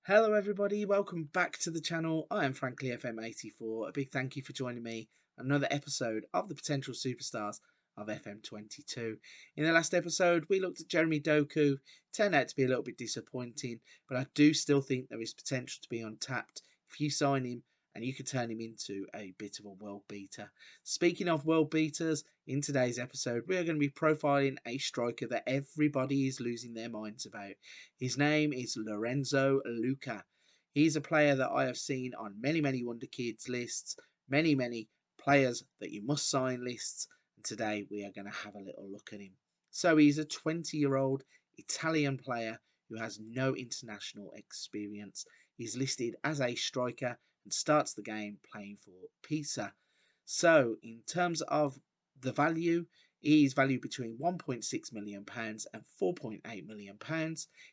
Hello everybody, welcome back to the channel. I am Frankly FM84. A big thank you for joining me on another episode of the potential superstars of FM22. In the last episode we looked at Jeremy Doku. Turned out to be a little bit disappointing, but I do still think there is potential to be untapped if you sign him and you could turn him into a bit of a world beater. Speaking of world beaters, in today's episode we are going to be profiling a striker that everybody is losing their minds about. His name is Lorenzo Lucca. He's a player that I have seen on many Wonderkids lists, many players that you must sign lists, and today we are going to have a little look at him. So he's a 20-year-old Italian player who has no international experience. He's listed as a striker and starts the game playing for Pisa. So in terms of the value, he is valued between £1.6 million and £4.8 million.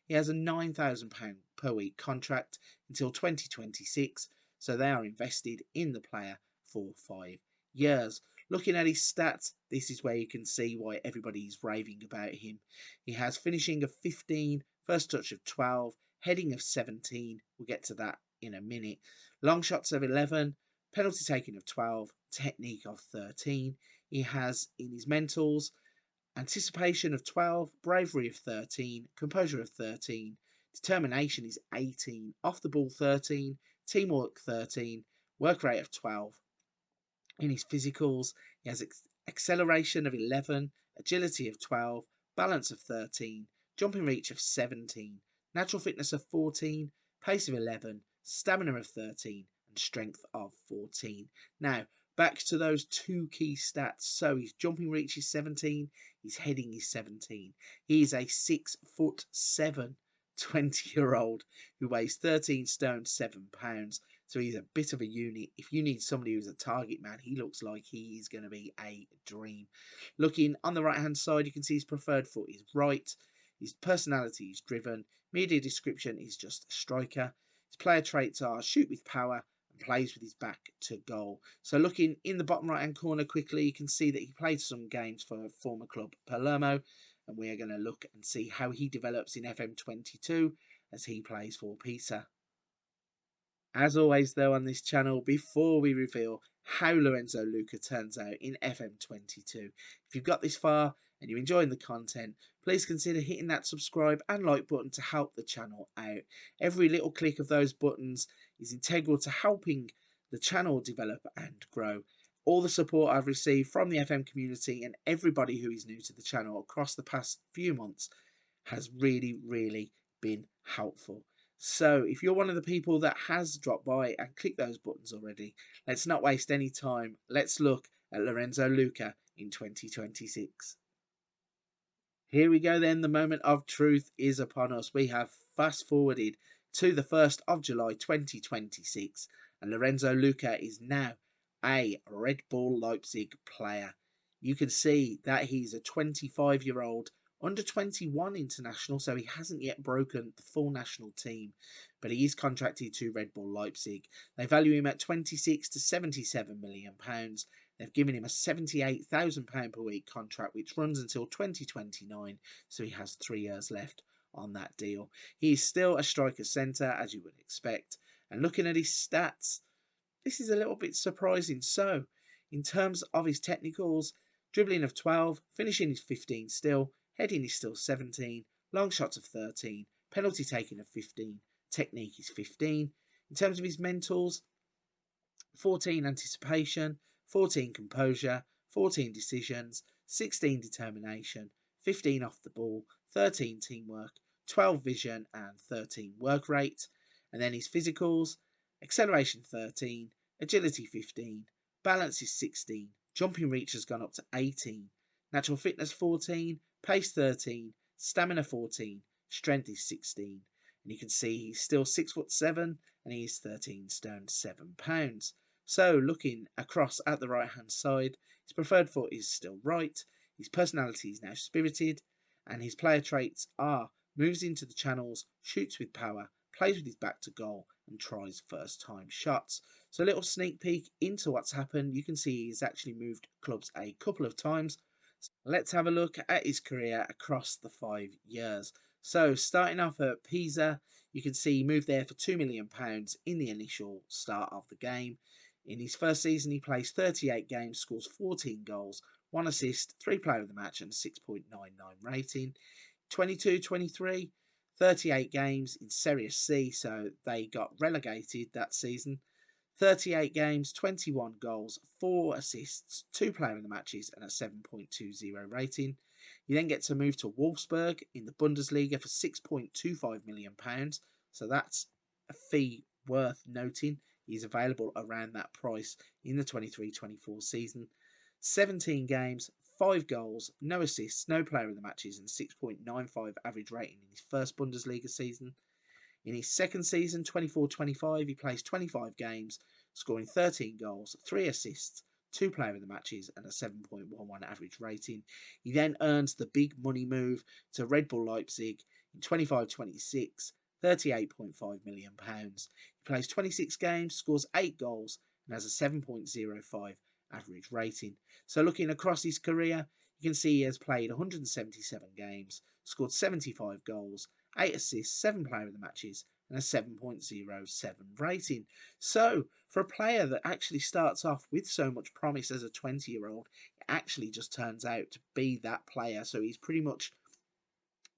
He has a £9,000 per week contract until 2026, so they are invested in the player for 5 years. Looking at his stats, this is where you can see why everybody's raving about him. He has finishing of 15, first touch of 12, heading of 17. We'll get to that in a minute. Long shots of 11, penalty taking of 12, technique of 13. He has in his mentals anticipation of 12, bravery of 13, composure of 13, determination is 18, off the ball 13, teamwork 13, work rate of 12. In his physicals, he has acceleration of 11, agility of 12, balance of 13, jumping reach of 17, natural fitness of 14, pace of 11, stamina of 13, and strength of 14. Now, back to those two key stats. So his jumping reach is 17, his heading is 17. He is a 6'7" 20-year-old who weighs 13 stone 7 pounds. So he's a bit of a unit. If you need somebody who's a target man, he looks like he is going to be a dream. Looking on the right hand side, you can see his preferred foot is right. His personality is driven. Media description is just a striker. His player traits are shoot with power and plays with his back to goal. So looking in the bottom right hand corner quickly, you can see that he played some games for former club Palermo, and we are going to look and see how he develops in FM22 as he plays for Pisa. As always though on this channel, before we reveal how Lorenzo Lucca turns out in FM22, if you've got this far and you're enjoying the content, please consider hitting that subscribe and like button to help the channel out. Every little click of those buttons is integral to helping the channel develop and grow. All the support I've received from the FM community and everybody who is new to the channel across the past few months has really been helpful. So if you're one of the people that has dropped by and clicked those buttons already, let's not waste any time. Let's look at Lorenzo Lucca in 2026. Here we go then, the moment of truth is upon us. We have fast forwarded to the 1st of July 2026 and Lorenzo Lucca is now a Red Bull Leipzig player. You can see that he's a 25-year-old under 21 international, so he hasn't yet broken the full national team, but he is contracted to Red Bull Leipzig. They value him at 26 to 77 million pounds. They've given him a £78,000 per week contract, which runs until 2029, so he has 3 years left on that deal. He is still a striker centre, as you would expect, and looking at his stats, this is a little bit surprising. So, in terms of his technicals, dribbling of 12, finishing is 15 still, heading is still 17, long shots of 13, penalty taking of 15, technique is 15. In terms of his mentals, 14 anticipation, 14 composure, 14 decisions, 16 determination, 15 off the ball, 13 teamwork, 12 vision and 13 work rate. And then his physicals, acceleration 13, agility 15, balance is 16, jumping reach has gone up to 18, natural fitness 14, pace 13, stamina 14, strength is 16. And you can see he's still 6'7" and he is 13 stone 7 pounds. So looking across at the right hand side, his preferred foot is still right, his personality is now spirited, and his player traits are moves into the channels, shoots with power, plays with his back to goal, and tries first time shots. So a little sneak peek into what's happened. You can see he's actually moved clubs a couple of times. Let's have a look at his career across the 5 years. So starting off at Pisa, you can see he moved there for £2 million in the initial start of the game. In his first season, he plays 38 games, scores 14 goals, 1 assist, 3 player of the match, and a 6.99 rating. 22-23, 38 games in Serie C, so they got relegated that season. 38 games, 21 goals, 4 assists, 2 player of the matches, and a 7.20 rating. You then get to move to Wolfsburg in the Bundesliga for £6.25 million, so that's a fee worth noting. He's available around that price in the 23-24 season. 17 games, 5 goals, no assists, no player of the matches, and 6.95 average rating in his first Bundesliga season. In his second season, 24-25, he plays 25 games, scoring 13 goals, 3 assists, 2 player of the matches, and a 7.11 average rating. He then earns the big money move to Red Bull Leipzig in 25-26, £38.5 million. He plays 26 games, scores 8 goals, and has a 7.05 average rating. So looking across his career, you can see he has played 177 games, scored 75 goals, 8 assists, 7 player of the matches, and a 7.07 rating. So, for a player that actually starts off with so much promise as a 20-year-old, it actually just turns out to be that player. So he's pretty much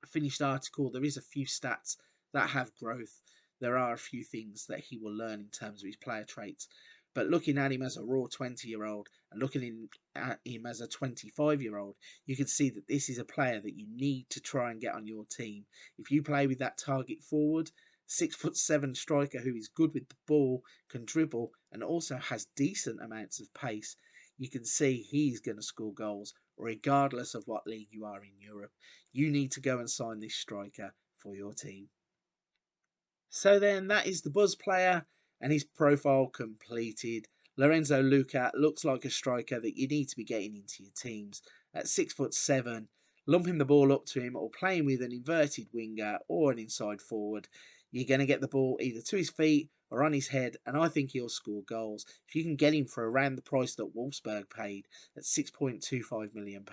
a finished article. There is a few stats that have growth. There are a few things that he will learn in terms of his player traits. But looking at him as a raw 20-year-old and looking at him as a 25-year-old, you can see that this is a player that you need to try and get on your team. If you play with that target forward, 6'7" striker who is good with the ball, can dribble, and also has decent amounts of pace, you can see he's going to score goals regardless of what league you are in Europe. You need to go and sign this striker for your team. So then that is the Buzz player and his profile completed. Lorenzo Lucca looks like a striker that you need to be getting into your teams. At 6'7", lumping the ball up to him or playing with an inverted winger or an inside forward, you're going to get the ball either to his feet or on his head, and I think he'll score goals. If you can get him for around the price that Wolfsburg paid at £6.25 million,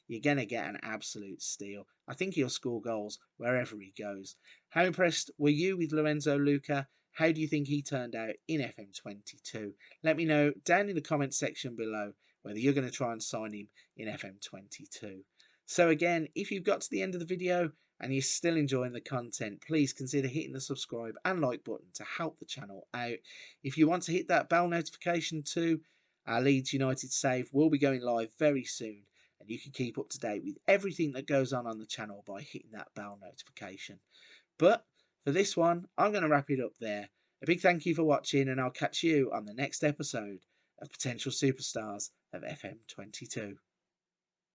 you're going to get an absolute steal. I think he'll score goals wherever he goes. How impressed were you with Lorenzo Lucca? How do you think he turned out in FM22? Let me know down in the comment section below whether you're going to try and sign him in FM22. So again, if you've got to the end of the video and you're still enjoying the content, please consider hitting the subscribe and like button to help the channel out. If you want to hit that bell notification too, our Leeds United save will be going live very soon, and you can keep up to date with everything that goes on the channel by hitting that bell notification. But for this one, I'm going to wrap it up there. A big thank you for watching, and I'll catch you on the next episode of Potential Superstars of FM22.